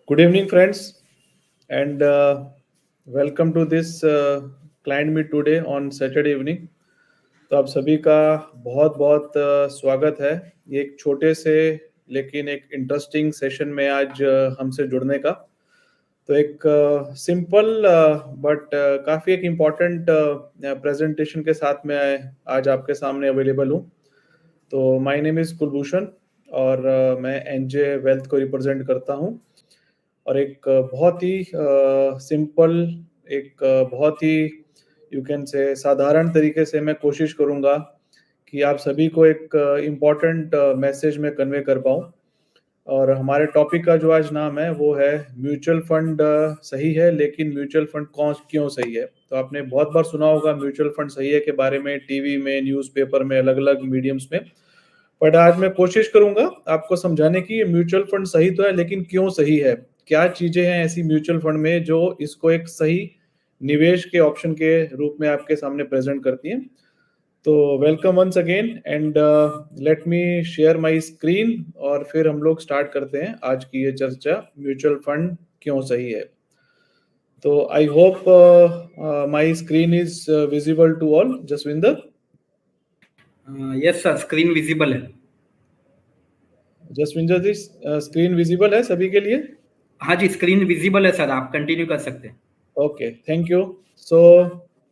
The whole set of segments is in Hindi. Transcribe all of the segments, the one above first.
Good evening, friends, and welcome to this client meet today on Saturday evening. तो आप सभी का बहुत बहुत स्वागत है ये एक छोटे से लेकिन एक इंटरेस्टिंग सेशन में आज हमसे जुड़ने का। तो एक सिंपल बट काफ़ी एक इम्पॉर्टेंट प्रेजेंटेशन के साथ मैं आज आपके सामने अवेलेबल हूँ। तो माय नेम इज़ कुलभूषण और मैं एनजे वेल्थ को रिप्रेजेंट करता हूँ और एक बहुत ही सिंपल बहुत ही यू कैन से साधारण तरीके से मैं कोशिश करूँगा कि आप सभी को एक इम्पोर्टेंट मैसेज में कन्वे कर पाऊँ। और हमारे टॉपिक का जो आज नाम है वो है म्यूचुअल फंड सही है लेकिन म्यूचुअल फंड कौन क्यों सही है। तो आपने बहुत बार सुना होगा म्यूचुअल फंड सही है के बारे में, टीवी में, न्यूज़पेपर में, अलग अलग मीडियम्स में। बट आज मैं कोशिश करूंगा आपको समझाने की ये म्यूचुअल फंड सही तो है लेकिन क्यों सही है, क्या चीजें हैं ऐसी म्यूचुअल फंड में जो इसको एक सही निवेश के ऑप्शन के रूप में आपके सामने प्रेजेंट करती हैं। तो welcome once again and let me share my screen और फिर हम लोग स्टार्ट करते हैं आज की ये चर्चा म्यूचुअल फंड क्यों सही है। तो I hope my screen is visible to all. Jasvinder, yes sir, screen visible है। जसविंदर जी, स्क्रीन विजिबल है सभी के लिए? हाँ जी, स्क्रीन विजिबल है सर, आप कंटिन्यू कर सकते हैं। Okay, thank you. So,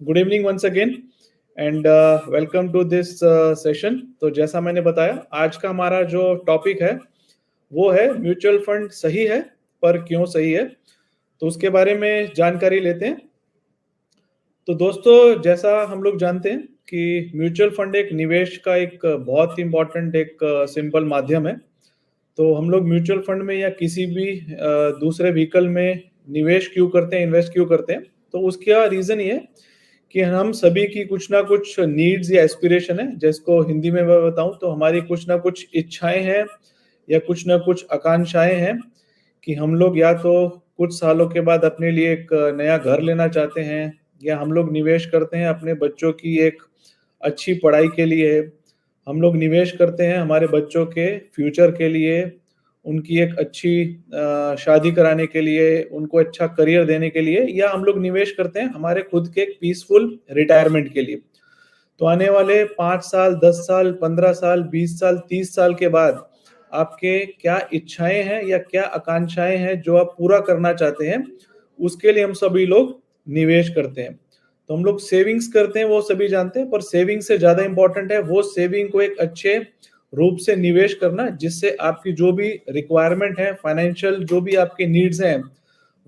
good evening once again and welcome to this session. तो जैसा मैंने बताया आज का हमारा जो टॉपिक है वो है म्यूचुअल फंड सही है पर क्यों सही है। तो उसके बारे में जानकारी लेते हैं। तो दोस्तों, जैसा हम लोग जानते हैं कि म्यूचुअल फंड एक निवेश का एक बहुत इम्पोर्टेंट एक सिंपल माध्यम है। तो हम लोग म्यूचुअल फंड में या किसी भी दूसरे व्हीकल में निवेश क्यों करते हैं, इन्वेस्ट क्यों करते हैं? तो उसका रीजन ये है कि हम सभी की कुछ ना कुछ नीड्स या एस्पिरेशन है, जिसको हिंदी में मैं बताऊं तो हमारी कुछ ना कुछ इच्छाएं हैं या कुछ ना कुछ आकांक्षाएं हैं कि हम लोग या तो कुछ सालों के बाद अपने लिए एक नया घर लेना चाहते हैं या हम लोग निवेश करते हैं अपने बच्चों की एक अच्छी पढ़ाई के लिए, हम लोग निवेश करते हैं हमारे बच्चों के फ्यूचर के लिए, उनकी एक अच्छी शादी कराने के लिए, उनको अच्छा करियर देने के लिए, या हम लोग निवेश करते हैं हमारे खुद के एक पीसफुल रिटायरमेंट के लिए। तो आने वाले 5 साल, 10 साल, 15 साल, 20 साल, 30 साल के बाद आपके क्या इच्छाएं हैं या क्या आकांक्षाएं हैं जो आप पूरा करना चाहते हैं, उसके लिए हम सभी लोग निवेश करते हैं। तो हम लोग सेविंग्स करते हैं, वो सभी जानते हैं, पर सेविंग से ज्यादा इंपॉर्टेंट है वो सेविंग को एक अच्छे रूप से निवेश करना जिससे आपकी जो भी रिक्वायरमेंट है, फाइनेंशियल जो भी आपके नीड्स हैं,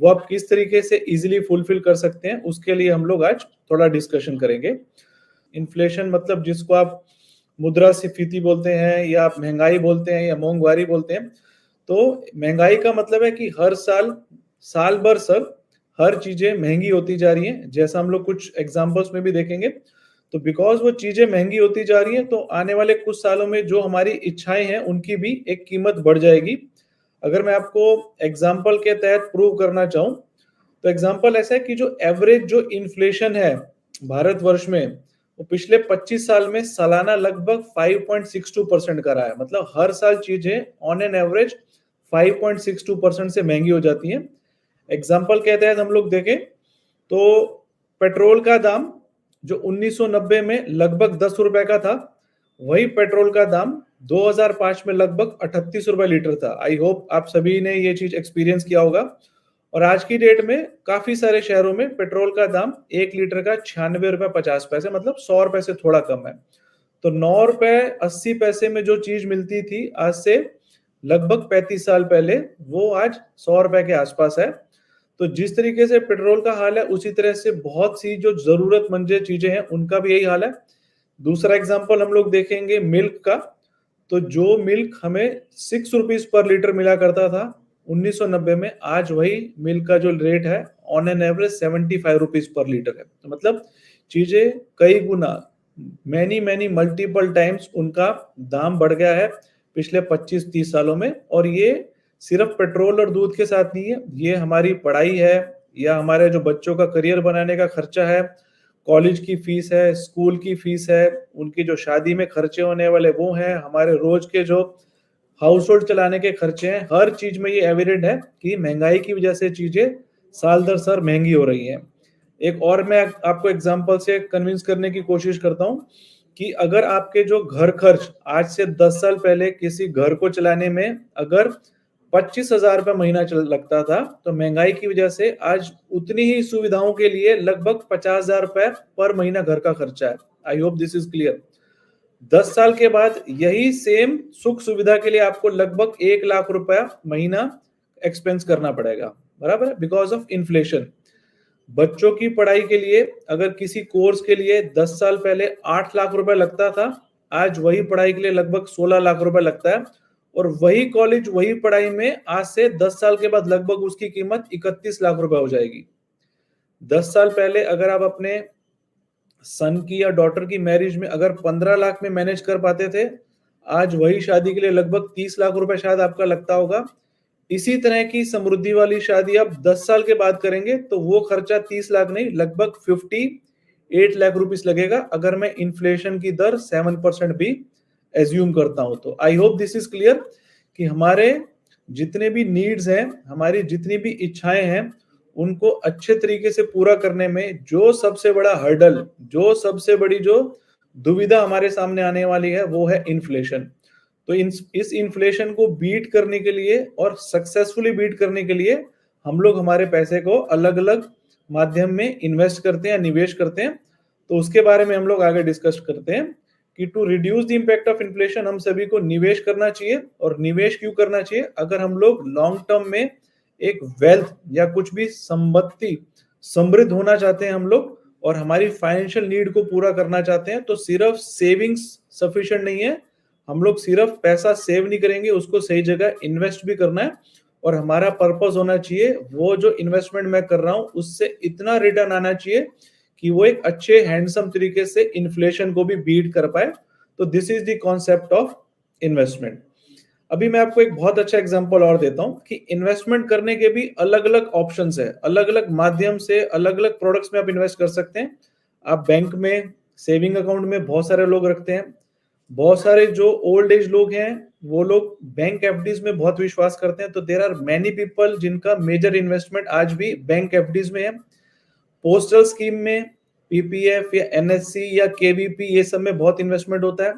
वो आप किस तरीके से इजीली फुलफिल कर सकते हैं, उसके लिए हम लोग आज थोड़ा डिस्कशन करेंगे। इन्फ्लेशन मतलब जिसको आप मुद्रास्फीति बोलते हैं या आप महंगाई बोलते हैं या मोंगवारी बोलते हैं। तो महंगाई का मतलब है कि हर साल साल भर सर हर चीजें महंगी होती जा रही हैं, जैसा हम लोग कुछ एग्जांपल्स में भी देखेंगे। तो बिकॉज वो चीजें महंगी होती जा रही हैं तो आने वाले कुछ सालों में जो हमारी इच्छाएं हैं उनकी भी एक कीमत बढ़ जाएगी। अगर मैं आपको एग्जांपल के तहत प्रूव करना चाहूँ तो एग्जांपल ऐसा है कि जो एवरेज जो इन्फ्लेशन है भारतवर्ष में वो पिछले 25 साल में सालाना लगभग 5.62% का रहा है। मतलब हर साल चीजें ऑन एन एवरेज 5.62% से महंगी हो जाती हैं। एग्जाम्पल के तहत हम लोग देखें तो पेट्रोल का दाम जो 1990 में लगभग 10 रुपए का था, वही पेट्रोल का दाम 2005 में लगभग 38 रुपए लीटर था। आई होप आप सभी ने ये चीज एक्सपीरियंस किया होगा। और आज की डेट में काफी सारे शहरों में पेट्रोल का दाम 1 लीटर का 96 रुपए 50 पैसे, मतलब 100 रुपए से थोड़ा कम है। तो 9 रुपए 80 पैसे में जो चीज मिलती थी आज से लगभग 35 साल पहले, वो आज 100 रुपए के आसपास है। तो जिस तरीके से पेट्रोल का हाल है उसी तरह से बहुत सी जो जरूरतमंद चीजें हैं उनका भी यही हाल है। दूसरा एग्जांपल हम लोग देखेंगे मिल्क का। तो जो मिल्क हमें 6 रुपीज पर लीटर मिला करता था 1990 में, आज वही मिल्क का जो रेट है on an average 75 rupees per litre है। तो मतलब चीजें कई गुना, मैनी मैनी मल्टीपल टाइम्स उनका दाम बढ़ गया है पिछले 25-30 सालों में। और ये सिर्फ पेट्रोल और दूध के साथ नहीं है, ये हमारी पढ़ाई है या हमारे जो बच्चों का करियर बनाने का खर्चा है, कॉलेज की फीस है, स्कूल की फीस है, उनकी जो शादी में खर्चे होने वाले वो हैं, हमारे रोज के जो हाउस होल्ड चलाने के खर्चे हैं, हर चीज में ये एविडेंट है कि महंगाई की वजह से चीजें साल दर साल महंगी हो रही हैं। एक और मैं आपको एग्जांपल से कन्विंस करने की कोशिश करता हूं कि अगर आपके जो घर खर्च आज से 10 साल पहले किसी घर को चलाने में अगर 25,000 रुपये महीना लगता था, तो महंगाई की वजह से आज उतनी ही सुविधाओं के लिए लगभग 50,000 रुपये पर महीना घर का खर्चा है। I hope this is clear. 10 साल के बाद यही सेम सुख सुविधा के लिए आपको लगभग 1 लाख रुपया महीना एक्सपेंस करना पड़ेगा, बराबर है, बिकॉज ऑफ इन्फ्लेशन। बच्चों की पढ़ाई के लिए अगर किसी कोर्स के लिए 10 साल पहले 8 लाख रुपए लगता था, आज वही पढ़ाई के लिए लगभग 16 लाख रुपए लगता है। और वही कॉलेज वही पढ़ाई में आज से 10 साल के बाद लगभग उसकी कीमत 31 लाख रुपए हो जाएगी। 10 साल पहले अगर आप अपने सन की या डॉटर की मैरिज में अगर 15 लाख में मैनेज कर पाते थे, आज वही शादी के लिए लगभग 30 लाख रुपए शायद आपका लगता होगा। इसी तरह की समृद्धि वाली शादी आप 10 साल के बाद करेंगे तो वो खर्चा 30 लाख नहीं, लगभग 58 लाख रुपीस लगेगा, अगर मैं इन्फ्लेशन की दर 7% भी एज्यूम करता हूं तो। I hope this is clear कि हमारे जितने भी नीड्स हैं, हमारी जितनी भी इच्छाएं हैं, उनको अच्छे तरीके से पूरा करने में जो सबसे बड़ा हर्डल, जो सबसे बड़ी जो दुविधा हमारे सामने आने वाली है, वो है इन्फ्लेशन। तो इस इन्फ्लेशन को बीट करने के लिए और सक्सेसफुली बीट करने के लिए हम लोग हमारे पैसे को अलग अलग माध्यम में इन्वेस्ट करते हैं, निवेश करते हैं। तो उसके बारे में हम लोग आगे डिस्कस करते हैं कि to reduce the impact of inflation हम सभी को निवेश करना चाहिए। और निवेश क्यों करना चाहिए? अगर हम लोग लॉन्ग टर्म में एक वेल्थ या कुछ भी संपत्ति समृद्ध होना चाहते हैं हम लोग, और हमारी फाइनेंशियल नीड को पूरा करना चाहते हैं, तो सिर्फ सेविंग्स सफिशिएंट नहीं है। हम लोग सिर्फ पैसा सेव नहीं करेंगे, उसको सही जगह इन्वेस्ट भी करना है। और हमारा पर्पस होना चाहिए वो जो इन्वेस्टमेंट मैं कर रहा हूं उससे इतना रिटर्न आना चाहिए कि वो एक अच्छे हैंडसम तरीके से इन्फ्लेशन को भी बीट कर पाए। तो this is the concept of investment. अभी मैं आपको एक बहुत अच्छा एग्जांपल और देता हूं कि इन्वेस्टमेंट करने के भी अलग अलग ऑप्शंस है, अलग अलग माध्यम से अलग अलग प्रोडक्ट्स में आप इन्वेस्ट कर सकते हैं। आप बैंक में सेविंग अकाउंट में बहुत सारे लोग रखते हैं, बहुत सारे जो ओल्ड एज लोग हैं वो लोग बैंक एफडीज में बहुत विश्वास करते हैं। तो देयर आर मेनी पीपल जिनका मेजर इन्वेस्टमेंट आज भी बैंक एफडीज में है। पोस्टल स्कीम में पीपीएफ या एनएससी या केवीपी ये सब में बहुत इन्वेस्टमेंट होता है।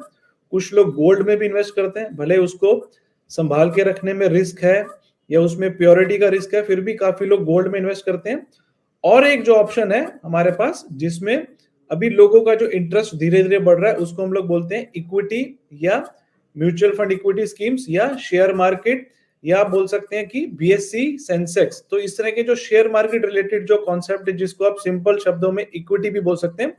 कुछ लोग गोल्ड में भी इन्वेस्ट करते हैं, भले उसको संभाल के रखने में रिस्क है या उसमें प्योरिटी का रिस्क है, फिर भी काफी लोग गोल्ड में इन्वेस्ट करते हैं। और एक जो ऑप्शन है हमारे पास जिसमें अभी लोगों का जो इंटरेस्ट धीरे धीरे बढ़ रहा है, उसको हम लोग बोलते हैं इक्विटी या म्यूचुअल फंड इक्विटी स्कीम्स या शेयर मार्केट, या आप बोल सकते हैं कि बीएससी सेंसेक्स। तो इस तरह के जो शेयर मार्केट रिलेटेड जो कॉन्सेप्ट है, जिसको आप सिंपल शब्दों में इक्विटी भी बोल सकते हैं,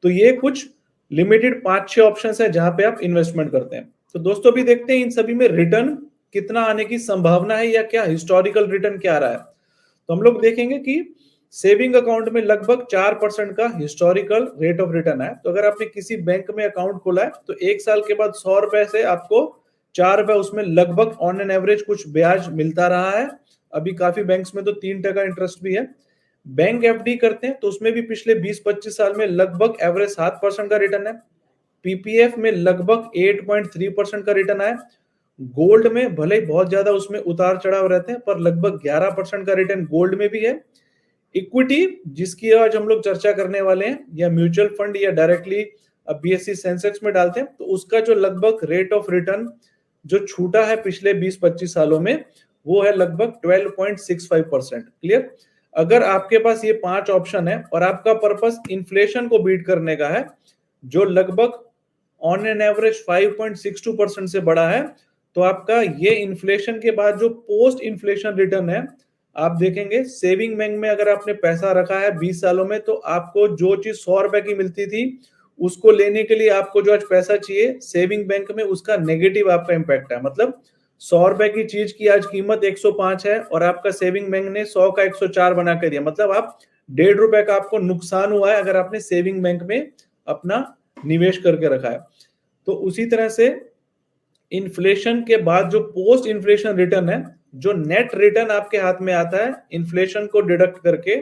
तो ये कुछ लिमिटेड 5-6 ऑप्शंस है जहां पे आप इन्वेस्टमेंट करते हैं। तो दोस्तों भी देखते हैं इन सभी में रिटर्न कितना आने की संभावना है या क्या हिस्टोरिकल रिटर्न क्या रहा है। तो हम लोग देखेंगे कि सेविंग अकाउंट में लगभग 4% का हिस्टोरिकल रेट ऑफ रिटर्न है। तो अगर आपने किसी बैंक में अकाउंट खोला है तो 1 साल के बाद 100 रुपए से आपको 4 रुपए उसमें लगभग ऑन एन एवरेज कुछ ब्याज मिलता रहा है। अभी काफी बैंक्स में तो 3% इंटरेस्ट भी है। बैंक एफडी करते हैं तो उसमें भी पिछले 20-25 साल में लगभग एवरेज 7% का रिटर्न है। पीपीएफ में लगभग 8.3% का रिटर्न आया। गोल्ड में भले ही बहुत ज्यादा उसमें उतार चढ़ाव रहते हैं, पर लगभग 11% का रिटर्न गोल्ड में भी है। इक्विटी जिसकी आज हम लोग चर्चा करने वाले हैं, या म्यूचुअल फंड या डायरेक्टली बीएससी सेंसेक्स में डालते हैं, तो उसका जो लगभग रेट ऑफ रिटर्न जो छूटा है पिछले 20-25 सालों में, वो है लगभग 12.65%। क्लियर? अगर आपके पास ये 5 ऑप्शन है और आपका पर्पस इन्फ्लेशन को बीट करने का है, जो लगभग ऑन एन एवरेज 5.62% से बड़ा है, तो आपका ये इन्फ्लेशन के बाद जो पोस्ट इन्फ्लेशन रिटर्न है, आप देखेंगे सेविंग बैंक में अगर आपने पैसा रखा है 20 सालों में, तो आपको जो चीज 100 रुपए की मिलती थी उसको लेने के लिए आपको जो आज पैसा चाहिए सेविंग बैंक में, उसका नेगेटिव आपका इंपैक्ट है। मतलब 100 रुपए की चीज की आज कीमत 105 है और आपका सेविंग बैंक ने 100 का 104 बना कर दिया। मतलब आप 1.5 रुपए का आपको नुकसान हुआ है अगर आपने सेविंग बैंक में अपना निवेश करके रखा है। तो उसी तरह से इन्फ्लेशन के बाद जो पोस्ट इन्फ्लेशन रिटर्न है, जो नेट रिटर्न आपके हाथ में आता है इन्फ्लेशन को डिडक्ट करके,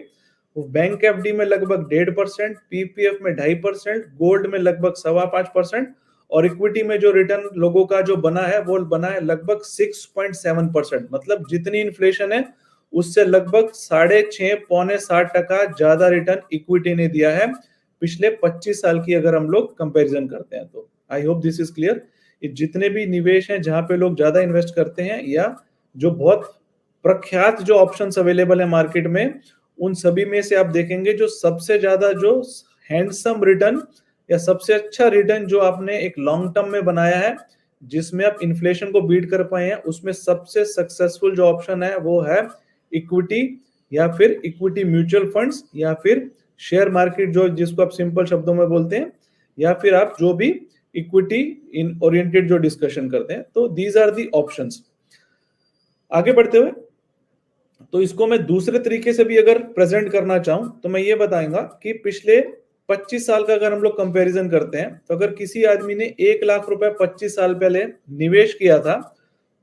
वो बैंक एफडी में लगभग 1.5%, पीपीएफ में 2.5%, गोल्ड में लगभग 5.25% और इक्विटी में जो रिटर्न लोगों का जो बना है वो बना है लगभग 6.7%। मतलब जितनी इन्फ्लेशन है उससे लगभग 6.5 पौने 7% ज्यादा रिटर्न इक्विटी ने दिया है पिछले 25 साल की अगर हम लोग कंपैरिजन करते हैं तो। I hope this is clear. जितने भी निवेश हैं जहां पे लोग ज्यादा इन्वेस्ट करते हैं या जो बहुत प्रख्यात जो ऑप्शंस अवेलेबल है मार्केट में, उन सभी में से आप देखेंगे जो सबसे ज्यादा जो हैंडसम रिटर्न या सबसे अच्छा रिटर्न जो आपने एक लॉन्ग टर्म में बनाया है जिसमें आप इन्फ्लेशन को बीट कर पाए हैं, उसमें सबसे सक्सेसफुल जो ऑप्शन है वो है इक्विटी या फिर इक्विटी म्यूचुअल फंड्स या फिर शेयर मार्केट जो जिसको आप सिंपल शब्दों में बोलते हैं, या फिर आप जो भी इक्विटी इन ओरिएंटेड जो डिस्कशन करते हैं। तो दीज आर दी ऑप्शंस। आगे बढ़ते हुए तो इसको मैं दूसरे तरीके से भी अगर प्रेजेंट करना चाहूं तो मैं ये बताऊंगा कि पिछले 25 साल का अगर हम लोग कंपैरिजन करते हैं तो अगर किसी आदमी ने 1 लाख रुपए 25 साल पहले निवेश किया था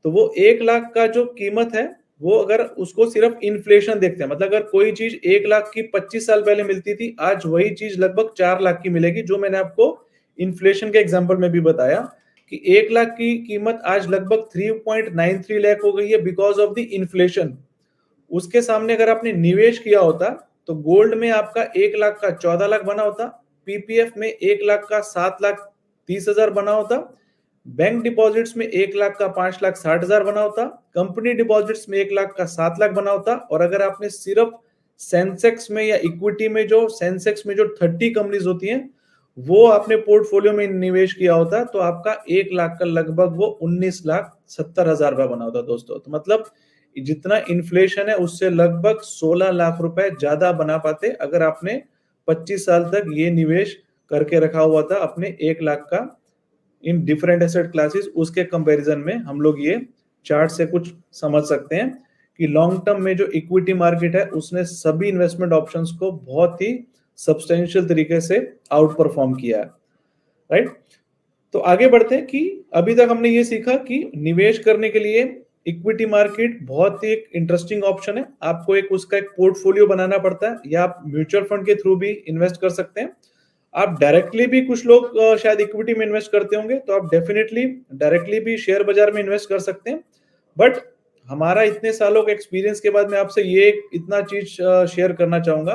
तो वो 1 लाख का जो कीमत है वो अगर उसको सिर्फ इन्फ्लेशन देखते हैं, मतलब अगर कोई चीज 1 लाख की 25 साल पहले मिलती थी, आज वही चीज लगभग 4 लाख की मिलेगी, जो मैंने आपको इन्फ्लेशन के एग्जांपल में भी बताया कि 1 लाख की कीमत आज लगभग 3.93 लाख हो गई है बिकॉज ऑफ द इन्फ्लेशन। उसके सामने अगर आपने निवेश किया होता तो गोल्ड में आपका 1 लाख का 14 लाख बना होता, पीपीएफ में 1 लाख का 7,30,000 बना होता, बैंक डिपॉजिट्स में 1 लाख का 5,60,000 बना होता, कंपनी डिपॉजिट्स में 1 लाख का 7 लाख बना होता। और अगर आपने सिर्फ सेंसेक्स में या इक्विटी में जो सेंसेक्स में जो 30 कंपनीज होती हैं वो आपने पोर्टफोलियो में निवेश किया होता तो आपका 1 लाख का लगभग वो 19,70,000 रुपया बना होता दोस्तों। तो मतलब जितना इन्फ्लेशन है उससे लगभग 16 लाख रुपए ज्यादा बना पाते अगर आपने 25 साल तक ये निवेश करके रखा हुआ था अपने 1 लाख का इन डिफरेंट एसेट क्लासेस। उसके कंपैरिजन में हम लोग ये चार्ट से कुछ समझ सकते हैं कि लॉन्ग टर्म में जो इक्विटी मार्केट है उसने सभी इन्वेस्टमेंट ऑप्शंस को बहुत ही सब्सटेंशियल तरीके से आउट परफॉर्म किया है, राइट। तो आगे बढ़ते हैं कि अभी तक हमने ये सीखा कि निवेश करने के लिए इक्विटी मार्केट बहुत ही एक इंटरेस्टिंग ऑप्शन है। आपको एक उसका एक पोर्टफोलियो बनाना पड़ता है या आप म्यूचुअल फंड के थ्रू भी इन्वेस्ट कर सकते हैं। आप डायरेक्टली भी, कुछ लोग शायद इक्विटी में इन्वेस्ट करते होंगे तो आप डेफिनेटली डायरेक्टली भी शेयर बाजार में इन्वेस्ट कर सकते हैं। बट हमारा इतने सालों के एक्सपीरियंस के बाद मैं आपसे ये इतना चीज शेयर करना चाहूंगा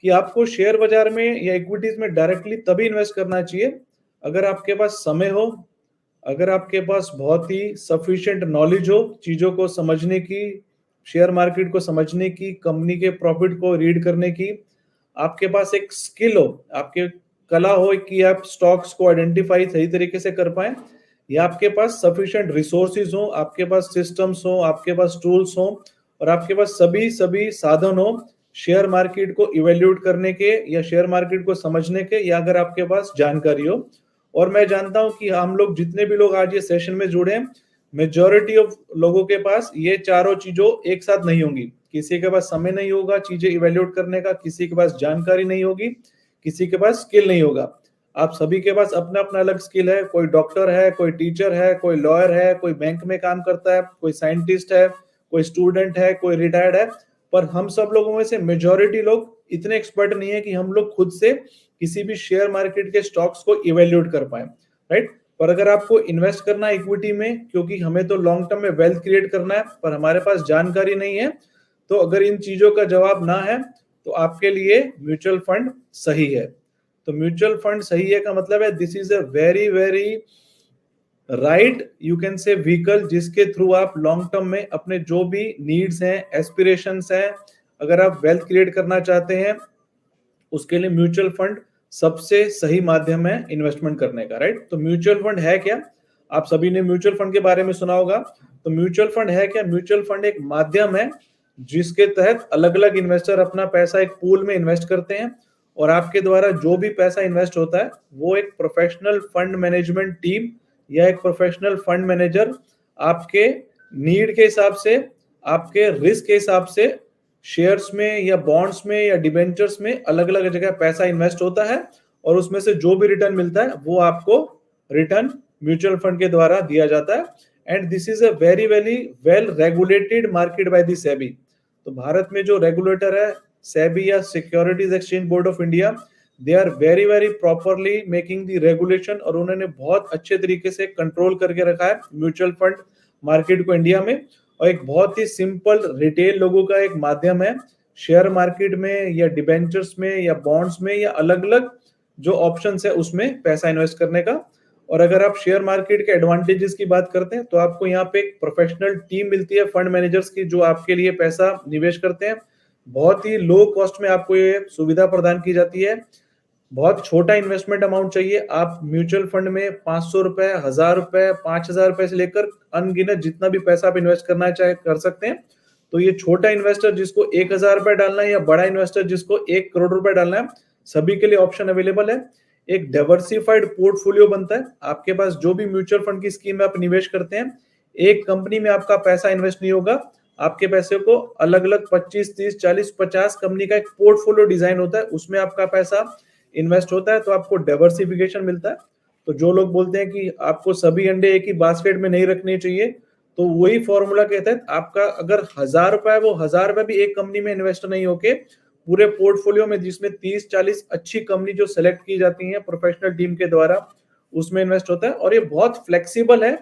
कि आपको शेयर बाजार में या इक्विटीज में डायरेक्टली तभी इन्वेस्ट करना चाहिए अगर आपके पास समय हो, अगर आपके पास बहुत ही सफिशिएंट नॉलेज हो चीजों को समझने की, शेयर मार्केट को समझने की, कंपनी के प्रॉफिट को रीड करने की, आपके पास एक स्किल हो, आपके कला हो कि आप स्टॉक्स को आइडेंटिफाई सही तरीके से कर पाए, या आपके पास सफिशिएंट रिसोर्सेज हो, आपके पास सिस्टम्स हो, आपके पास टूल्स हो और आपके पास सभी साधन हो शेयर मार्केट को इवेल्यूएट करने के या शेयर मार्केट को समझने के, या अगर आपके पास जानकारी हो। और मैं जानता हूं कि हम लोग जितने भी लोग आज ये सेशन में जुड़े हैं, मेजॉरिटी ऑफ लोगों के पास ये चारों चीजों एक साथ नहीं होंगी। किसी के पास समय नहीं होगा चीजें इवेल्यूएट करने का, किसी के पास जानकारी नहीं होगी, किसी के पास स्किल नहीं होगा। आप सभी के पास अपना अपना अलग स्किल है। कोई डॉक्टर है, कोई टीचर है, कोई लॉयर है, कोई बैंक में काम करता है, कोई साइंटिस्ट है, कोई स्टूडेंट है, कोई रिटायर्ड है। पर हम सब लोगों में से मेजॉरिटी लोग इतने एक्सपर्ट नहीं है कि हम लोग खुद से किसी भी शेयर मार्केट के स्टॉक्स को इवेल्यूएट कर पाए, राइट। पर अगर आपको इन्वेस्ट करना है इक्विटी में, क्योंकि हमें तो लॉन्ग टर्म में वेल्थ क्रिएट करना है, पर हमारे पास जानकारी नहीं है, तो अगर इन चीजों का जवाब ना है तो आपके लिए म्यूचुअल फंड सही है। तो म्यूचुअल फंड सही है का मतलब है this is a very very right you can say vehicle जिसके थ्रू आप लॉन्ग टर्म में अपने जो भी नीड्स हैं, एस्पिरेशंस हैं, अगर आप वेल्थ क्रिएट करना चाहते हैं उसके लिए म्यूचुअल फंड सबसे सही माध्यम है इन्वेस्टमेंट करने का, राइट। तो म्यूचुअल फंड है क्या? आप सभी ने म्यूचुअल फंड के बारे में सुना होगा। तो म्यूचुअल फंड है क्या? म्यूचुअल फंड एक माध्यम है जिसके तहत अलग अलग इन्वेस्टर अपना पैसा एक पूल में इन्वेस्ट करते हैं और आपके द्वारा जो भी पैसा इन्वेस्ट होता है वो एक प्रोफेशनल फंड मैनेजमेंट टीम या एक प्रोफेशनल फंड मैनेजर आपके नीड के हिसाब से, आपके रिस्क के हिसाब से शेयर्स में या बॉन्ड्स में या डिबेंचर्स में अलग अलग जगह पैसा इन्वेस्ट होता है और उसमें से जो भी रिटर्न मिलता है वो आपको रिटर्न म्यूचुअल फंड के द्वारा दिया जाता है। And this is a very very well regulated market by the SEBI. तो भारत में जो रेगुलेटर है सेबी या securities exchange board of India, they are very very properly making the regulation, और उन्होंने बहुत अच्छे तरीके से कंट्रोल करके रखा है म्यूचुअल फंड मार्केट को इंडिया में, और एक बहुत ही सिंपल रिटेल लोगों का एक माध्यम है शेयर मार्केट में या डिबेंचर्स में या बॉन्ड्स में या अलग अलग जो ऑप्शंस है उसमें पैसा इन्वेस्ट करने का। और अगर आप शेयर मार्केट के एडवांटेजेस की बात करते हैं तो आपको यहाँ पे एक प्रोफेशनल टीम मिलती है फंड मैनेजर्स की, जो आपके लिए पैसा निवेश करते हैं। बहुत ही लो कॉस्ट में आपको ये सुविधा प्रदान की जाती है। बहुत छोटा इन्वेस्टमेंट अमाउंट चाहिए, आप म्यूचुअल फंड में 500 रुपए, 1000 रुपए, 5000 रुपए से लेकर अनगिनत जितना भी पैसा आप इन्वेस्ट करना चाहे कर सकते हैं। तो ये छोटा इन्वेस्टर जिसको 1000 रुपए डालना है या बड़ा इन्वेस्टर जिसको 1 करोड़ रुपए डालना है, सभी के लिए ऑप्शन अवेलेबल है। एक डाइवर्सिफाइड पोर्टफोलियो बनता है। आपके पास जो भी म्यूचुअल फंड की स्कीम में आप निवेश करते हैं, एक कंपनी में आपका पैसा इन्वेस्ट नहीं होगा, आपके पैसे को अलग अलग 25, 30, 40, 50 कंपनी का एक पोर्टफोलियो डिजाइन होता है, उसमें आपका पैसा इन्वेस्ट होता है, तो आपको डाइवर्सिफिकेशन मिलता है। तो जो लोग बोलते हैं कि आपको सभी अंडे एक ही बास्केट में नहीं रखने चाहिए, तो वही फॉर्मूला कहता है आपका अगर 1000 रुपए है, वो 1000 रुपए भी एक कंपनी में इन्वेस्ट नहीं होके पूरे पोर्टफोलियो में जिसमें 30-40 अच्छी कंपनी जो सेलेक्ट की जाती हैं प्रोफेशनल टीम के द्वारा, उसमें इन्वेस्ट होता है। और ये बहुत फ्लेक्सिबल है,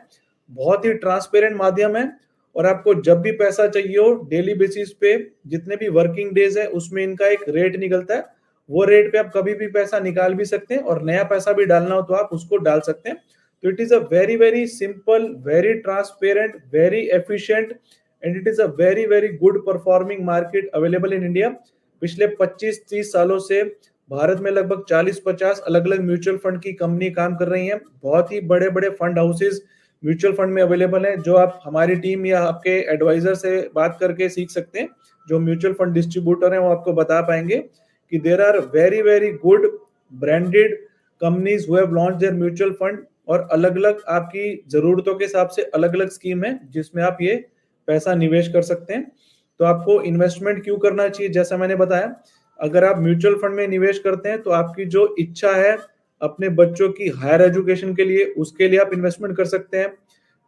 बहुत ही ट्रांसपेरेंट माध्यम है, और आपको जब भी पैसा चाहिए हो डेली बेसिस पे जितने भी वर्किंग डेज है उसमें इनका एक रेट निकलता है, वो रेट पे आप कभी भी पैसा निकाल भी सकते हैं, और नया पैसा भी डालना हो तो आप उसको डाल सकते हैं। तो it is a very very simple, very transparent, very efficient, and it is a very very good performing market available in India. पिछले 25-30 सालों से भारत में लगभग 40-50 अलग अलग म्यूचुअल फंड की कंपनी काम कर रही हैं। बहुत ही बड़े बड़े फंड हाउसेस म्यूचुअल फंड में अवेलेबल हैं, जो आप हमारी टीम या आपके एडवाइजर से बात करके सीख सकते हैं। जो म्यूचुअल फंड डिस्ट्रीब्यूटर हैं वो आपको बता पाएंगे कि there are very very good branded companies who have launched their mutual fund, और अलग अलग आपकी जरूरतों के हिसाब से अलग अलग स्कीम है जिसमें आप ये पैसा निवेश कर सकते हैं। तो आपको इन्वेस्टमेंट क्यों करना चाहिए, जैसा मैंने बताया, अगर आप म्यूचुअल फंड में निवेश करते हैं तो आपकी जो इच्छा है अपने बच्चों की हायर एजुकेशन के लिए, उसके लिए आप इन्वेस्टमेंट कर सकते हैं।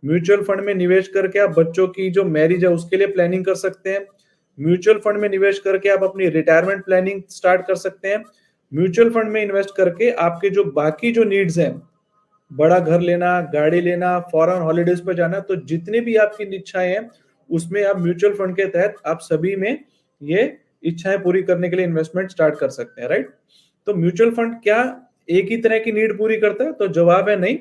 म्यूचुअल फंड में निवेश करके आप बच्चों की जो मैरिज है उसके लिए प्लानिंग कर सकते हैं। म्यूचुअल फंड में निवेश करके आप अपनी रिटायरमेंट प्लानिंग स्टार्ट कर सकते हैं। म्यूचुअल फंड में इन्वेस्ट करके आपके जो बाकी जो नीड्स हैं, बड़ा घर लेना, गाड़ी लेना, फॉरेन हॉलीडेज पर जाना, तो जितनी भी आपकी इच्छाएं हैं उसमें आप म्यूचुअल फंड के तहत आप सभी में ये इच्छाएं पूरी करने के लिए इन्वेस्टमेंट स्टार्ट कर सकते हैं, राइट। तो म्यूचुअल फंड क्या एक ही तरह की नीड पूरी करता है? तो जवाब है नहीं।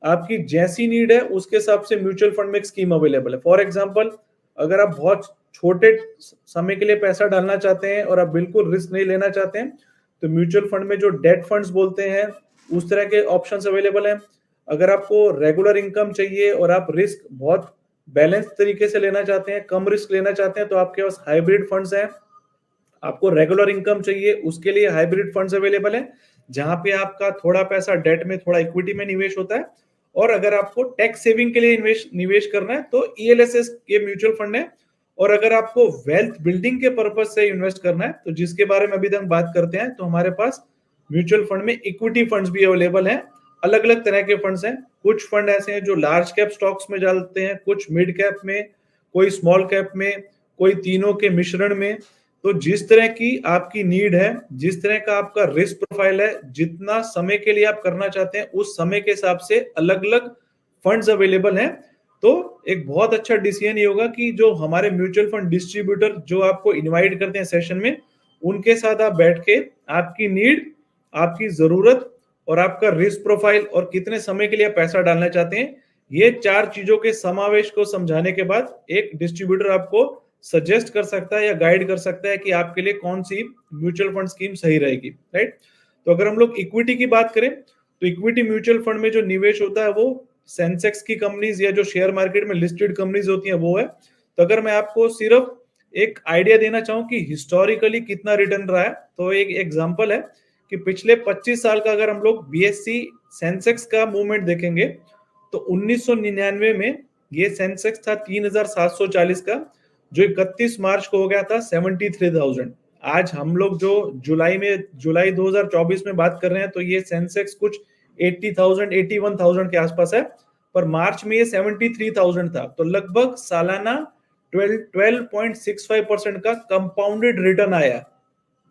आपकी जैसी नीड है उसके हिसाब से म्यूचुअल फंड में एक स्कीम अवेलेबल है। फॉर एग्जांपल, अगर आप बहुत छोटे समय के लिए पैसा डालना चाहते हैं और आप बिल्कुल रिस्क नहीं लेना चाहते हैं, तो म्यूचुअल फंड में जो डेट फंड्स बोलते हैं उस तरह के ऑप्शंस अवेलेबल हैं। अगर आपको रेगुलर इनकम चाहिए और आप रिस्क बहुत बैलेंस तरीके से लेना चाहते हैं, कम रिस्क लेना चाहते हैं, तो आपके पास हाइब्रिड फंड्स हैं। आपको रेगुलर इनकम चाहिए, उसके लिए हाइब्रिड फंड्स अवेलेबल है, जहां पे आपका थोड़ा पैसा डेट में, थोड़ा इक्विटी में निवेश होता है। और अगर आपको टैक्स सेविंग के लिए निवेश करना है तो ईएलएसएस के म्यूचुअल फंड है। और अगर आपको वेल्थ बिल्डिंग के पर्पज से इन्वेस्ट करना है, तो जिसके बारे में अभी तक बात करते हैं, तो हमारे पास म्यूचुअल फंड में इक्विटी फंड्स भी अवेलेबल हैं। अलग अलग तरह के फंड्स हैं। कुछ फंड ऐसे हैं जो लार्ज कैप स्टॉक्स में डालते हैं, कुछ मिड कैप में, कोई स्मॉल कैप में, कोई तीनों के मिश्रण में। तो जिस तरह की आपकी नीड है, जिस तरह का आपका रिस्क प्रोफाइल है, जितना समय के लिए आप करना चाहते हैं, उस समय के हिसाब से अलग अलग फंड्स अवेलेबल हैं। तो एक बहुत अच्छा डिसीजन ये होगा कि जो हमारे म्यूचुअल फंड डिस्ट्रीब्यूटर जो आपको इनवाइट करते हैं सेशन में, उनके साथ आप बैठ के आपकी नीड, आपकी जरूरत और आपका रिस्क प्रोफाइल और कितने समय के लिए आप पैसा डालना चाहते हैं, ये 4 चीजों के समावेश को समझाने के बाद एक डिस्ट्रीब्यूटर आपको सजेस्ट कर सकता है या गाइड कर सकता है कि आपके लिए कौन सी म्यूचुअल फंड स्कीम सही रहेगी, राइट। तो अगर हम लोग इक्विटी की बात करें, तो इक्विटी म्यूचुअल फंड में जो निवेश होता है वो सेंसेक्स की कंपनीज या जो शेयर मार्केट में लिस्टेड कंपनीज होती हैं वो है। तो अगर मैं आपको सिर्फ एक आइडिया देना चाहूं कि हिस्टोरिकली कितना रिटर्न रहा है, तो एक एग्जांपल है कि पिछले 25 साल का अगर हम लोग बीएससी सेंसेक्स का मूवमेंट देखेंगे, तो 1999 में ये सेंसेक्स था 3740 का, जो 31 मार्च को हो गया था 73,000। आज हम लोग जो जुलाई 2024 में बात कर रहे हैं, तो ये सेंसेक्स कुछ 80,000 81,000 के आसपास है, पर मार्च में ये 73,000 था। तो लगभग सालाना 12.65% का कंपाउंडेड रिटर्न आया।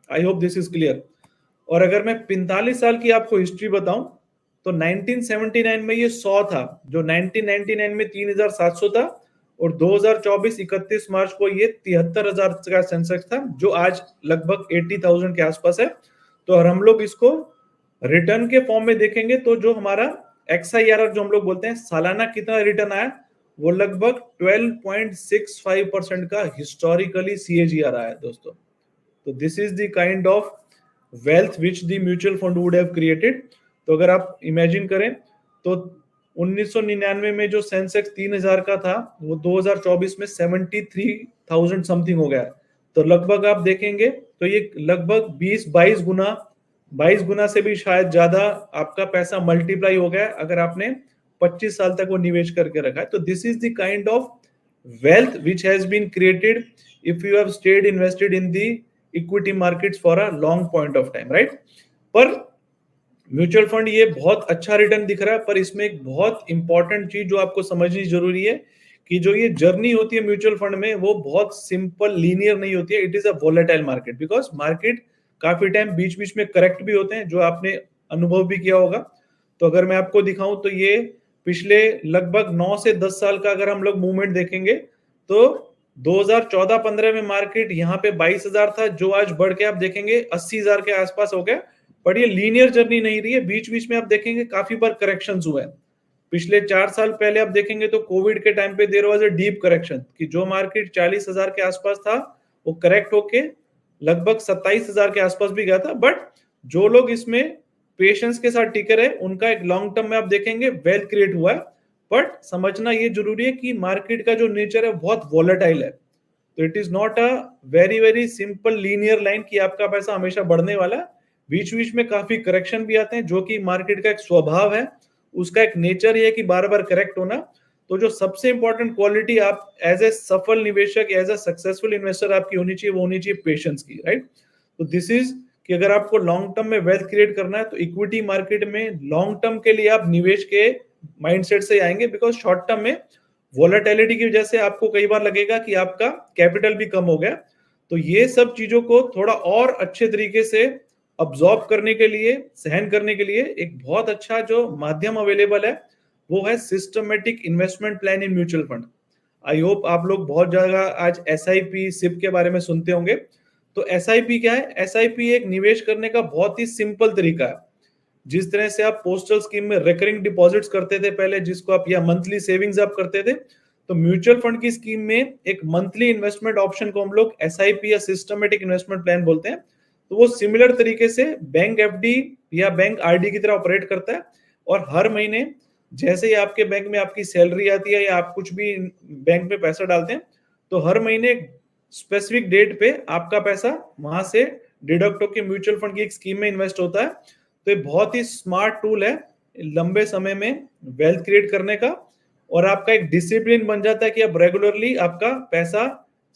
I hope this is clear. और अगर मैं 45 साल की आपको हिस्ट्री बताऊं तो 1979 में ये 100 था, जो 1999 में 3700 था, और 2024 31 मार्च को ये 73,000 का सेंसेक्स था, जो आज लगभग 80,000 के आसपास है। तो अगर हम लोग इसको रिटर्न के फॉर्म में देखेंगे तो जो हमारा XIRR जो हम लोग बोलते हैं, सालाना कितना रिटर्न आया, वो लगभग 12.65% का हिस्टोरिकली CAGR आया है दोस्तों। तो this is the kind of wealth which the mutual fund would have created. तो अगर आप इमेजिन करें तो 1999 में जो सेंसेक्स 3,000 का था, वो 2024 में 73,000 समथिंग हो गया। तो लगभग आप देखेंगे तो ये लगभग 22 गुना से भी शायद ज्यादा आपका पैसा मल्टीप्लाई हो गया अगर आपने 25 साल तक वो निवेश करके रखा है। तो this is the kind of wealth which has been created if you have stayed invested in the equity markets for a long point of time, right? पर म्यूचुअल फंड ये बहुत अच्छा रिटर्न दिख रहा है, पर इसमें एक बहुत इंपॉर्टेंट चीज जो आपको समझनी जरूरी है कि जो ये जर्नी होती है म्यूचुअल फंड में, वो बहुत सिंपल लीनियर नहीं होती है। It is a volatile market, because market काफी टाइम बीच बीच में करेक्ट भी होते हैं, जो आपने अनुभव भी किया होगा। तो अगर मैं आपको दिखाऊं तो ये पिछले लगभग 9 से 10 साल का अगर हम लोग मूवमेंट देखेंगे तो 2014-15 में मार्केट यहाँ पे 22,000 था, जो आज बढ़ के आप देखेंगे 80,000 के आसपास हो गया। बट ये लीनियर जर्नी नहीं रही है, बीच बीच में आप देखेंगे काफी बार करेक्शंस हुए हैं। पिछले 4 साल पहले आप देखेंगे तो कोविड के टाइम पे there was a deep correction, कि जो मार्केट 40,000 के आसपास था वो करेक्ट होके लगभग 27,000 के आसपास भी गया था। बट जो लोग इसमें पेशेंस के साथ टिके रहे, उनका एक लॉन्ग टर्म में आप देखेंगे वेल्थ क्रिएट हुआ है। बट समझना ये जरूरी है कि मार्केट का जो नेचर है बहुत वॉलेटाइल है। तो it is not a very very simple linear line कि आपका पैसा हमेशा बढ़ने वाला है। बीच बीच में काफी करेक्शन भी आते हैं, जो कि मार्केट का एक स्वभाव है, उसका एक नेचर ही है कि बार बार करेक्ट होना। तो जो सबसे इंपॉर्टेंट क्वालिटी आप एज ए सफल निवेशक, एज ए सक्सेसफुल इन्वेस्टर आपकी होनी चाहिए, वो होनी चाहिए पेशेंस की, राइट? तो दिस इज कि अगर आपको लॉन्ग टर्म में वेल्थ क्रिएट करना है तो इक्विटी मार्केट में लॉन्ग टर्म के लिए आप निवेश के माइंडसेट से आएंगे, बिकॉज शॉर्ट टर्म में वॉलेटिलिटी की वजह से आपको कई बार लगेगा कि आपका कैपिटल भी कम हो गया। तो ये सब चीजों को थोड़ा और अच्छे तरीके से अब्सॉर्ब करने के लिए, सहन करने के लिए एक बहुत अच्छा जो माध्यम अवेलेबल है वो है systematic investment plan in mutual fund. I hope आप लोग बहुत ज्यादा आज SIP SIP के बारे में सुनते होंगे। तो SIP क्या है? SIP एक निवेश करने का बहुत ही सिंपल तरीका है। जिस तरह से आप पोस्टल स्कीम में रिकरिंग डिपॉजिट्स करते थे पहले, जिसको आप, या मंथली सेविंग्स आप करते थे, तो म्यूचुअल फंड की स्कीम में एक मंथली इन्वेस्टमेंट ऑप्शन को हम लोग SIP या सिस्टमेटिक इन्वेस्टमेंट प्लान बोलते हैं। तो वो सिमिलर तरीके से बैंक FD या बैंक RD की तरह ऑपरेट करता है। और हर महीने जैसे ही आपके बैंक में आपकी सैलरी आती है या आप कुछ भी बैंक में पैसा डालते हैं, तो हर महीने स्पेसिफिक डेट पे आपका पैसा वहां से डिडक्ट होकर म्यूचुअल फंड की एक स्कीम में इन्वेस्ट होता है। तो ये बहुत ही स्मार्ट टूल है लंबे समय में वेल्थ क्रिएट करने का, और आपका एक डिसिप्लिन बन जाता है कि अब रेगुलरली आपका पैसा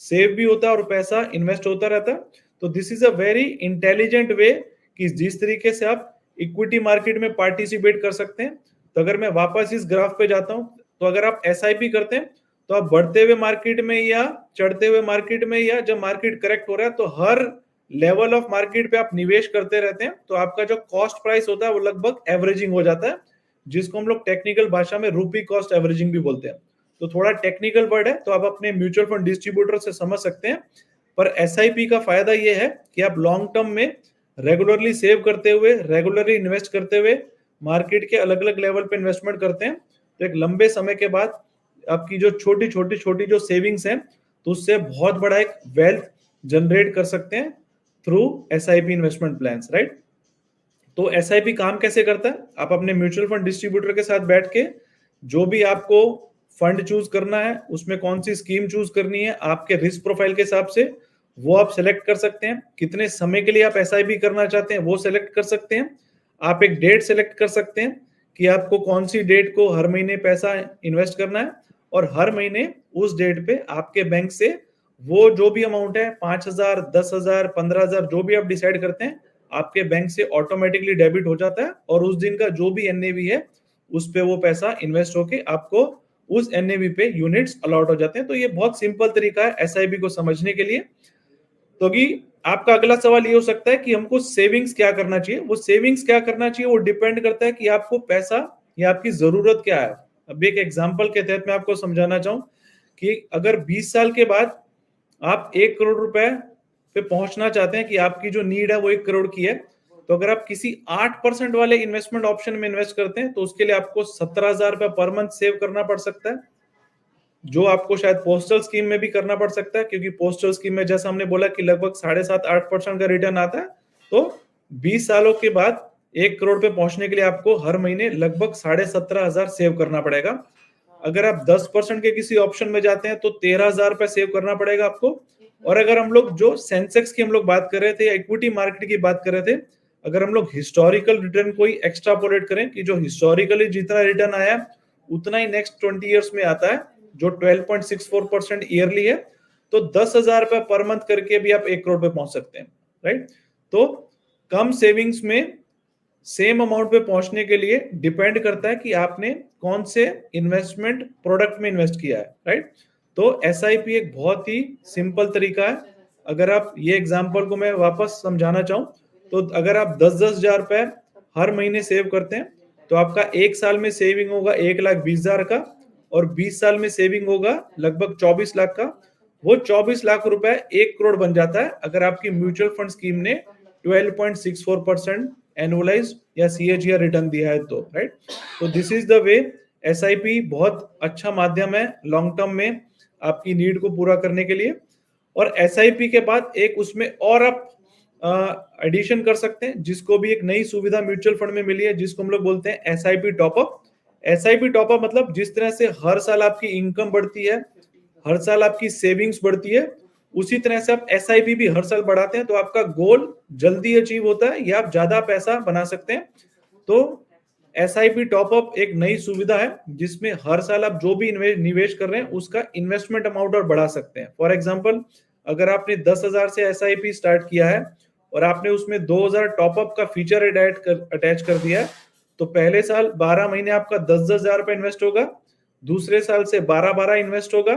सेव भी होता है और पैसा इन्वेस्ट होता रहता है। तो this is a very intelligent way कि जिस तरीके से आप इक्विटी मार्केट में पार्टिसिपेट कर सकते हैं। तो अगर मैं वापस इस ग्राफ पे जाता हूं, तो अगर आप SIP करते हैं तो आप बढ़ते हुए मार्केट में या चढ़ते हुए मार्केट में, या जब मार्केट करेक्ट हो रहा है तो हर लेवल ऑफ मार्केट पे आप निवेश करते रहते हैं। तो आपका जो कॉस्ट प्राइस होता है वो लगभग एवरेजिंग हो जाता है, जिसको हम लोग टेक्निकल भाषा में रूपी कॉस्ट एवरेजिंग भी बोलते हैं। तो थोड़ा टेक्निकल वर्ड है, तो आप अपने म्यूचुअल फंड डिस्ट्रीब्यूटर से समझ सकते हैं। पर SIP का फायदा ये है कि आप लॉन्ग टर्म में रेगुलरली सेव करते हुए, रेगुलरली इन्वेस्ट करते हुए मार्केट के अलग अलग लेवल पे इन्वेस्टमेंट करते हैं। तो एक लंबे समय के बाद आपकी जो छोटी छोटी जो सेविंग्स हैं, तो उससे बहुत बड़ा एक वेल्थ जनरेट कर सकते हैं through SIP investment plans, right? तो SIP काम कैसे करता है? आप अपने म्यूचुअल फंड डिस्ट्रीब्यूटर के साथ बैठ के जो भी आपको फंड चूज करना है, उसमें कौन सी स्कीम चूज करनी है आपके रिस्क प्रोफाइल के हिसाब से, वो आप सेलेक्ट कर सकते हैं। कितने समय के लिए आप SIP करना चाहते हैं वो सेलेक्ट कर सकते हैं। आप एक डेट सेलेक्ट कर सकते हैं कि आपको कौन सी डेट को हर महीने पैसा इन्वेस्ट करना है, और हर महीने उस डेट पे आपके बैंक से वो जो भी अमाउंट है, 5,000, 10,000, 15,000, जो भी आप डिसाइड करते हैं, आपके बैंक से ऑटोमेटिकली डेबिट हो जाता है, और उस दिन का जो भी NAV है उस पे वो पैसा इन्वेस्ट होके आपको उस NAV पे यूनिट्स अलॉट हो जाते हैं। तो ये बहुत सिंपल तरीका है SIP को समझने के लिए। तो कि आपका अगला सवाल ये हो सकता है कि हमको सेविंग्स क्या करना चाहिए। वो सेविंग्स क्या करना चाहिए वो डिपेंड करता है कि आपको पैसा या आपकी जरूरत क्या है। अब एक एग्जांपल के तहत मैं आपको समझाना चाहूं कि अगर 20 साल के बाद आप 1 करोड़ रुपए पे पहुंचना चाहते हैं कि आपकी जो नीड है वो 1 करोड़ की है, तो अगर आप किसी 8% वाले इन्वेस्टमेंट ऑप्शन में इन्वेस्ट करते हैं तो उसके लिए आपको 17,000 रुपए पर मंथ सेव करना पड़ सकता है, जो आपको शायद पोस्टल स्कीम में भी करना पड़ सकता है, क्योंकि पोस्टल स्कीम में जैसा हमने बोला कि लगभग 7.5-8% का रिटर्न आता है। तो 20 सालों के बाद 1 करोड़ पे पहुंचने के लिए आपको हर महीने लगभग 17,500 सेव करना पड़ेगा। अगर आप 10% के किसी ऑप्शन में जाते हैं तो 13,000 रुपए सेव करना पड़ेगा आपको। और अगर हम लोग जो सेंसेक्स की हम लोग बात कर रहे थे या इक्विटी मार्केट की बात कर रहे थे, अगर हम लोग हिस्टोरिकल रिटर्न को ही एक्स्ट्रापोलेट करें कि जो हिस्टोरिकली जितना रिटर्न आया उतना ही नेक्स्ट 20 ईयर्स में आता है, जो 12.64% ईयरली है, तो 10,000 रुपए पर मंथ करके भी आप 1 करोड़ पे पहुंच सकते हैं, राइट। तो कम सेविंग्स में सेम अमाउंट पे पहुंचने के लिए डिपेंड करता है कि आपने कौन से इन्वेस्टमेंट प्रोडक्ट में इन्वेस्ट किया है, राइट। तो एसआईपी एक बहुत ही सिंपल तरीका है। अगर आप ये एग्जांपल को मैं वापस समझाना चाहूं तो अगर आप 10-10 हजार रुपए हर महीने सेव करते हैं तो आपका 1 साल में सेविंग होगा 1,20,000 का, और 20 साल में सेविंग होगा लगभग 24 लाख का। वो 24 लाख रुपए 1 करोड़ बन जाता है अगर आपकी म्यूचुअल फंड स्कीम ने 12.64% एनुअलाइज या सीएजीआर रिटर्न दिया है तो, राइट। तो this is the way SIP बहुत अच्छा माध्यम है लॉन्ग टर्म में आपकी नीड को पूरा करने के लिए। और एसआईपी के बाद एक उसमें और आप एडिशन कर सकते हैं, जिसको भी एक नई सुविधा म्यूचुअल फंड में मिली है, जिसको हम लोग बोलते हैं एसआईपी टॉपअप। एसआईपी टॉपअप मतलब जिस तरह से हर साल आपकी इनकम बढ़ती है, हर साल आपकी सेविंग्स बढ़ती है, उसी तरह से आप एसआईपी भी हर साल बढ़ाते हैं तो आपका गोल जल्दी अचीव होता है या आप ज्यादा पैसा बना सकते हैं। तो एसआईपी टॉपअप एक नई सुविधा है जिसमें हर साल आप जो भी निवेश कर रहे हैं उसका इन्वेस्टमेंट अमाउंट और बढ़ा सकते हैं। फॉर एग्जांपल, अगर आपने 10,000 से एसआईपी स्टार्ट किया है और आपने उसमें 2,000 टॉपअप का फीचर अटैच कर दिया है, तो पहले साल 12 महीने आपका 10-10 हजार रुपए इन्वेस्ट होगा, दूसरे साल से 12-12 इन्वेस्ट होगा,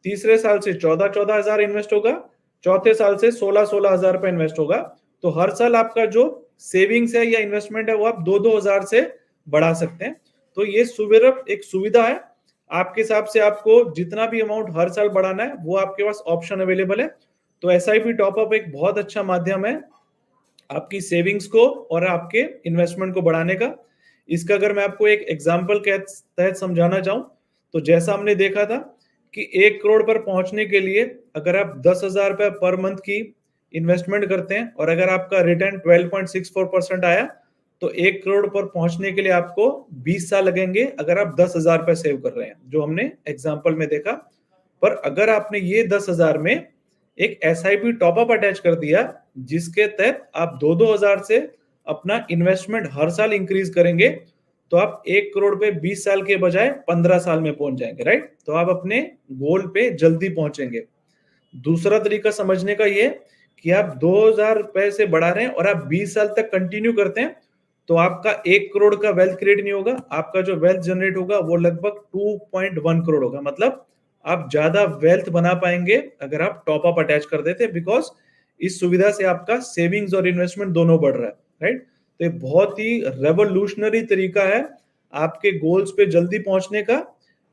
तीसरे साल से 14-14 हजार इन्वेस्ट होगा, चौथे साल से 16-16 हजार रुपए इन्वेस्ट होगा। तो हर साल आपका जो सेविंग्स है या इन्वेस्टमेंट है वो आप 2-2 हजार से बढ़ा सकते हैं। तो ये एक सुविधा है, आपके हिसाब से आपको जितना भी अमाउंट हर साल बढ़ाना है वो आपके पास ऑप्शन अवेलेबल है। तो एसआईपी टॉपअप एक बहुत अच्छा माध्यम है आपकी सेविंग्स को और आपके इन्वेस्टमेंट को बढ़ाने का। इसका अगर मैं आपको एक एग्जांपल के तहत समझाना चाहूं तो जैसा हमने देखा था कि 1 करोड़ पर पहुंचने के लिए अगर आप 10,000 रुपए पर मंथ की इन्वेस्टमेंट करते हैं और अगर आपका रिटर्न 12.64% आया तो 1 करोड़ पर पहुंचने के लिए आपको 20 साल लगेंगे अगर आप 10,000 रुपए सेव कर रहे हैं, जो हमने एग्जाम्पल में देखा। पर अगर आपने ये 10,000 में एक एसआईपी टॉपअप अटैच कर दिया जिसके तहत आप 2-2 हजार से अपना इन्वेस्टमेंट हर साल इंक्रीज करेंगे, तो आप 1 करोड़ पे 20 साल के बजाय 15 साल में पहुंच जाएंगे, राइट। तो आप अपने गोल पे जल्दी पहुंचेंगे। दूसरा तरीका समझने का ये कि आप 2,000 रुपए से बढ़ा रहे हैं और आप 20 साल तक कंटिन्यू करते हैं तो आपका 1 करोड़ का वेल्थ क्रिएट नहीं होगा, आपका जो वेल्थ जनरेट होगा वो लगभग 2.1 करोड़ होगा। मतलब आप ज्यादा वेल्थ बना पाएंगे अगर आप टॉपअप अटैच कर देते, बिकॉज इस सुविधा से आपका सेविंग्स और इन्वेस्टमेंट दोनों बढ़ रहा है, राइट। तो ये बहुत ही रेवोल्यूशनरी तरीका है आपके गोल्स पे जल्दी पहुंचने का,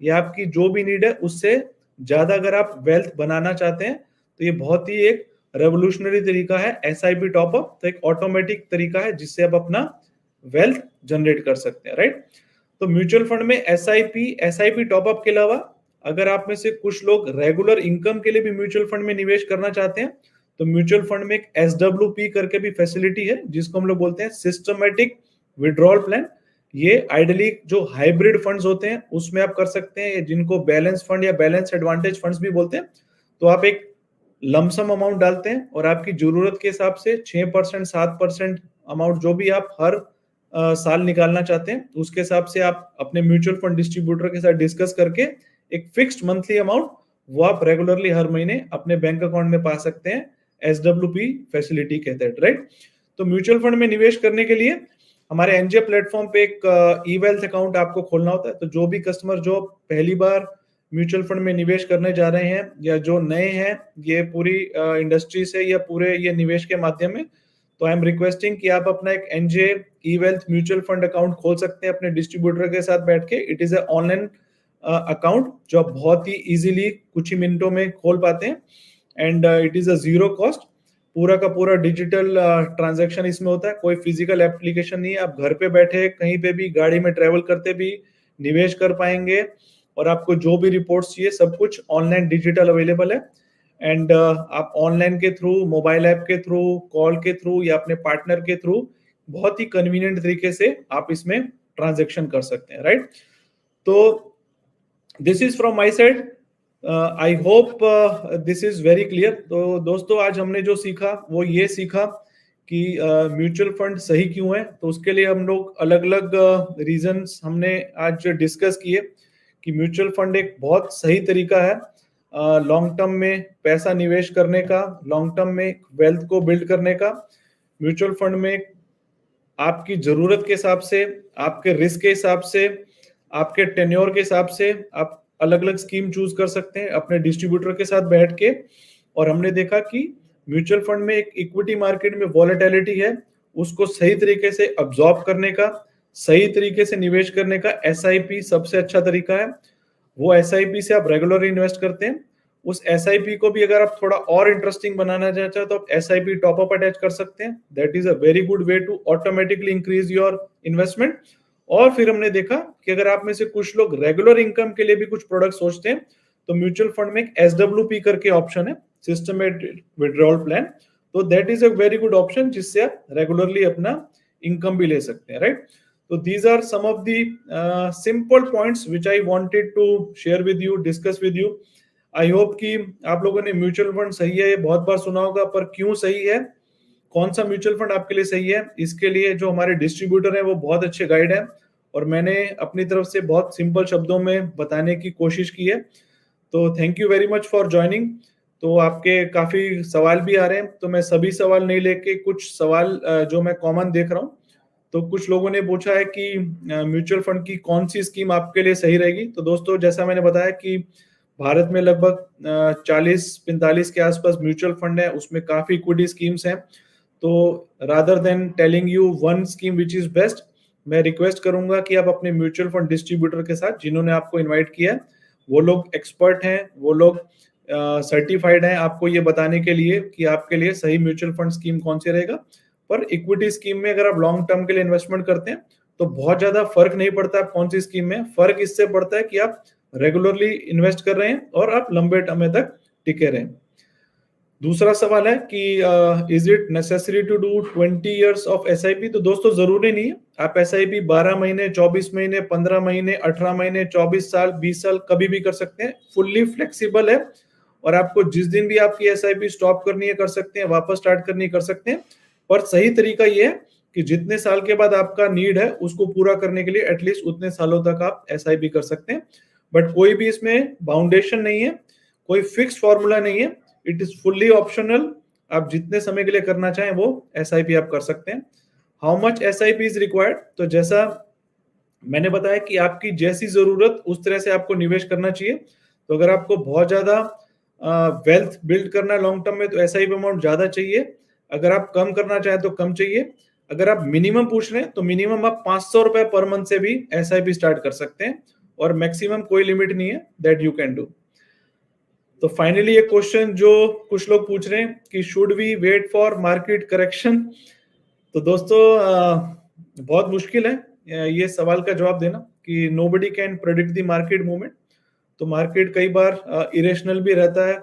या आपकी जो भी नीड है उससे ज्यादा अगर आप वेल्थ बनाना चाहते हैं तो ये बहुत ही एक रेवोल्यूशनरी तरीका है एसआईपी टॉपअप। तो एक ऑटोमेटिक तरीका है जिससे आप अपना वेल्थ जनरेट कर सकते हैं, राइट। तो म्यूचुअल फंड में एसआईपी टॉपअप के अलावा अगर आप में से कुछ लोग रेगुलर इनकम के लिए भी म्यूचुअल फंड में निवेश करना चाहते हैं तो म्यूचुअल फंड में एक SWP करके भी फैसिलिटी है जिसको हम लोग बोलते हैं सिस्टमैटिक विड्रॉल प्लान। ये आइडियली जो हाइब्रिड फंड्स होते हैं उसमें आप कर सकते हैं, जिनको बैलेंस फंड या बैलेंस एडवांटेज फंड्स भी बोलते हैं। तो आप एक लमसम अमाउंट डालते हैं और आपकी जरूरत के हिसाब से 6% 7% अमाउंट जो भी आप हर साल निकालना चाहते हैं उसके हिसाब से आप अपने म्यूचुअल फंड डिस्ट्रीब्यूटर के साथ डिस्कस करके एक फिक्स्ड मंथली अमाउंट वो आप रेगुलरली हर महीने अपने बैंक अकाउंट में पा सकते हैं SWP फैसिलिटी के तहत, राइट। तो म्यूचुअल फंड में निवेश करने के लिए हमारे एनजे प्लेटफॉर्म पे एक ई वेल्थ अकाउंट आपको खोलना होता है। तो जो भी कस्टमर जो पहली बार म्यूचुअल फंड में निवेश करने जा रहे हैं या जो नए हैं ये पूरी इंडस्ट्री से या पूरे ये निवेश के माध्यम में, तो आई एम रिक्वेस्टिंग कि आप अपना एक एनजे ई वेल्थ म्यूचुअल फंड अकाउंट खोल सकते हैं अपने डिस्ट्रीब्यूटर के साथ बैठ के। It is a online account जो आप बहुत ही इजीली कुछ ही मिनटों में खोल पाते हैं and it is a zero cost. पूरा का पूरा डिजिटल ट्रांजैक्शन इसमें होता है, कोई फिजिकल एप्लीकेशन नहीं है। आप घर पे बैठे कहीं पे भी गाड़ी में ट्रेवल करते भी निवेश कर पाएंगे और आपको जो भी रिपोर्ट्स चाहिए सब कुछ ऑनलाइन डिजिटल अवेलेबल है। एंड आप ऑनलाइन के थ्रू, मोबाइल ऐप के थ्रू, कॉल के थ्रू या अपने पार्टनर के थ्रू बहुत ही कन्वीनियंट तरीके से आप इसमें ट्रांजैक्शन कर सकते हैं, राइट। तो this is from my side, I hope this is very clear. तो दोस्तों आज हमने जो सीखा वो ये सीखा कि म्यूचुअल फंड सही क्यों है। तो उसके लिए हम लोग अलग अलग रीजंस हमने आज डिस्कस किए कि म्यूचुअल फंड एक बहुत सही तरीका है लॉन्ग टर्म में पैसा निवेश करने का, लॉन्ग टर्म में वेल्थ को बिल्ड करने का। म्यूचुअल फंड में आपकी जरूरत के हिसाब से, आपके रिस्क के हिसाब से, आपके टेन्योर के हिसाब से आप अलग अलग स्कीम चूज कर सकते हैं अपने डिस्ट्रीब्यूटर के साथ बैठ के। और हमने देखा कि म्यूचुअल फंड में एक इक्विटी मार्केट में वॉलेटिलिटी है, उसको सही तरीके से अब्सॉर्ब करने का, सही तरीके से निवेश करने का एसआईपी सबसे अच्छा तरीका है। वो एसआईपी से आप रेगुलर इन्वेस्ट करते हैं। उस एसआईपी को भी अगर आप थोड़ा और इंटरेस्टिंग बनाना चाहते हो तो आप एसआईपी टॉपअप अटैच कर सकते हैं। That is a very good way to automatically increase your investment. और फिर हमने देखा कि अगर आप में से कुछ लोग रेगुलर इनकम के लिए भी कुछ प्रोडक्ट सोचते हैं तो म्यूचुअल फंड में एक एसडब्ल्यूपी करके ऑप्शन है, सिस्टमेटिक विड्रॉल प्लान। तो that is a very good option जिससे आप रेगुलरली अपना इनकम भी ले सकते हैं, राइट। तो these are some of the simple points which I wanted to share with you, discuss with you. I hope कि आप लोगों ने म्यूचुअल फंड सही है ये बहुत बार सुना होगा, पर क्यों सही है, कौन सा म्यूचुअल फंड आपके लिए सही है, इसके लिए जो हमारे डिस्ट्रीब्यूटर है वो बहुत अच्छे गाइड है और मैंने अपनी तरफ से बहुत सिंपल शब्दों में बताने की कोशिश की है। तो thank you very much for joining. तो आपके काफी सवाल भी आ रहे हैं, तो मैं सभी सवाल नहीं लेके कुछ सवाल जो मैं कॉमन देख रहा हूँ। तो कुछ लोगों ने पूछा है कि म्यूचुअल फंड की कौन सी स्कीम आपके लिए सही रहेगी। तो दोस्तों जैसा मैंने बताया कि भारत में लगभग 40-45 के आसपास म्यूचुअल फंड है, उसमें काफी इक्विटी स्कीम्स हैं। तो rather than telling you one scheme which is best, मैं रिक्वेस्ट करूंगा कि आप अपने म्यूचुअल फंड डिस्ट्रीब्यूटर के साथ जिन्होंने आपको इन्वाइट किया है, वो लोग एक्सपर्ट हैं, वो लोग सर्टिफाइड हैं आपको ये बताने के लिए कि आपके लिए सही म्यूचुअल फंड स्कीम कौन सी रहेगा। पर इक्विटी स्कीम में अगर आप लॉन्ग टर्म के लिए इन्वेस्टमेंट करते हैं तो बहुत ज्यादा फर्क नहीं पड़ता आप कौन सी स्कीम में, फर्क इससे पड़ता है कि आप रेगुलरली इन्वेस्ट कर रहे हैं और आप लंबे समय तक टिके रहे। दूसरा सवाल है कि is it necessary to do 20 years of SIP. तो दोस्तों जरूरी नहीं है, आप एसआईपी 12 महीने, 24 महीने, 15 महीने, 18 महीने, 24 साल, 20 साल कभी भी कर सकते हैं। फुल्ली फ्लेक्सिबल है और आपको जिस दिन भी आपकी एसआईपी स्टॉप करनी है कर सकते हैं, वापस स्टार्ट करनी कर सकते हैं। पर सही तरीका ये है कि जितने साल के बाद आपका नीड है उसको पूरा करने के लिए एटलीस्ट उतने सालों तक आप एसआईपी कर सकते हैं। बट कोई भी इसमें बाउंडेशन नहीं है, कोई फिक्स फॉर्मूला नहीं है, इट इज फुल्ली ऑप्शनल। आप जितने समय के लिए करना चाहें वो एसआईपी आप कर सकते हैं। How much SIP is required, तो जैसा मैंने बताया कि आपकी जैसी जरूरत उस तरह से आपको निवेश करना चाहिए। तो अगर आपको बहुत ज्यादा वेल्थ बिल्ड करना है लॉन्ग टर्म में तो एसआईपी अमाउंट ज्यादा चाहिए। अगर आप कम करना चाहें तो कम चाहिए। अगर आप मिनिमम पूछ रहे हैं तो मिनिमम आप 500 रुपए पर मंथ से भी एसआईपी स्टार्ट कर सकते हैं और मैक्सिमम कोई लिमिट नहीं है, दैट यू कैन डू। तो फाइनली एक क्वेश्चन जो कुछ लोग पूछ रहे हैं कि should we wait for market correction. तो दोस्तों बहुत मुश्किल है ये सवाल का जवाब देना कि nobody can predict the market movement. तो मार्केट कई बार इरेशनल भी रहता है,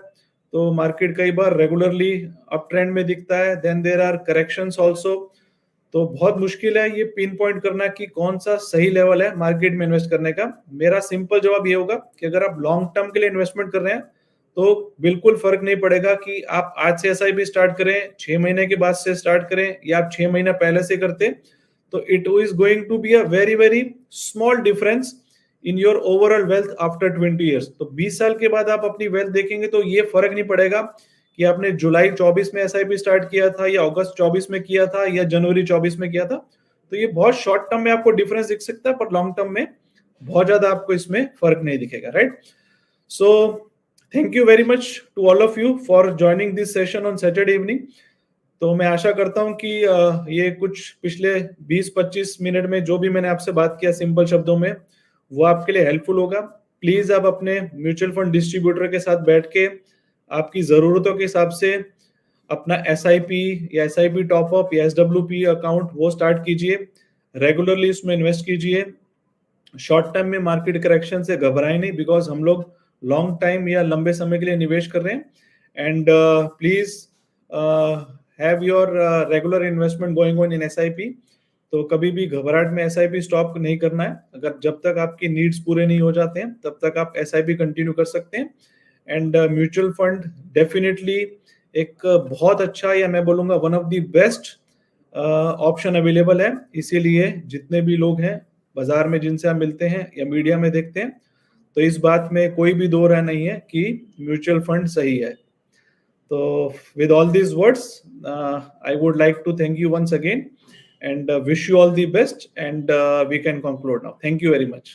तो मार्केट कई बार रेगुलरली अप ट्रेंड में दिखता है, then there are corrections also. तो बहुत मुश्किल है ये पिन पॉइंट करना कि कौन सा सही लेवल है मार्केट में इन्वेस्ट करने का। मेरा सिंपल जवाब ये होगा कि अगर आप लॉन्ग टर्म के लिए इन्वेस्टमेंट कर रहे हैं तो बिल्कुल फर्क नहीं पड़ेगा कि आप आज से एसआईपी स्टार्ट करें, 6 महीने के बाद से स्टार्ट करें या आप 6 महीना पहले से करते, तो it is going to be a very very small difference in your overall wealth after 20 years. तो 20 साल के बाद आप अपनी वेल्थ देखेंगे तो ये फर्क नहीं पड़ेगा कि आपने जुलाई 24 में एसआईपी स्टार्ट किया था या अगस्त 24 में किया था या जनवरी 24 में किया था। तो ये बहुत शॉर्ट टर्म में आपको डिफरेंस दिख सकता है, पर लॉन्ग टर्म में बहुत ज्यादा आपको इसमें फर्क नहीं दिखेगा, right. So thank you very much to all of you for joining this session on Saturday evening. तो मैं आशा करता हूं कि ये कुछ पिछले 20-25 मिनट में जो भी मैंने आपसे बात किया सिंपल शब्दों में, वो आपके लिए हेल्पफुल होगा. प्लीज आप अपने म्यूचुअल फंड डिस्ट्रीब्यूटर के साथ बैठ के आपकी जरूरतों के हिसाब से अपना SIP या SIP टॉपअप या SWP अकाउंट वो स्टार्ट कीजिए. रेगुलरली उसमें इन्वेस्ट कीजिए. शॉर्ट टर्म में मार्केट करेक्शन से घबराएं नहीं, बिकॉज हम लोग लॉन्ग टाइम या लंबे समय के लिए निवेश कर रहे हैं. And please have your regular investment going on in SIP. तो कभी भी घबराहट में SIP स्टॉप नहीं करना है. अगर जब तक आपकी नीड्स पूरे नहीं हो जाते हैं तब तक आप SIP कंटिन्यू कर सकते हैं. एंड म्यूचुअल फंड डेफिनेटली एक बहुत अच्छा, या मैं बोलूंगा one of the best option available है. इसीलिए जितने भी लोग हैं बाजार में जिनसे हम मिलते हैं या मीडिया में देखते हैं, तो इस बात में कोई भी दो राय नहीं है कि म्यूचुअल फंड सही है. तो with all these words I would like to thank you once again and wish you all the best, and we can conclude now. Thank you very much.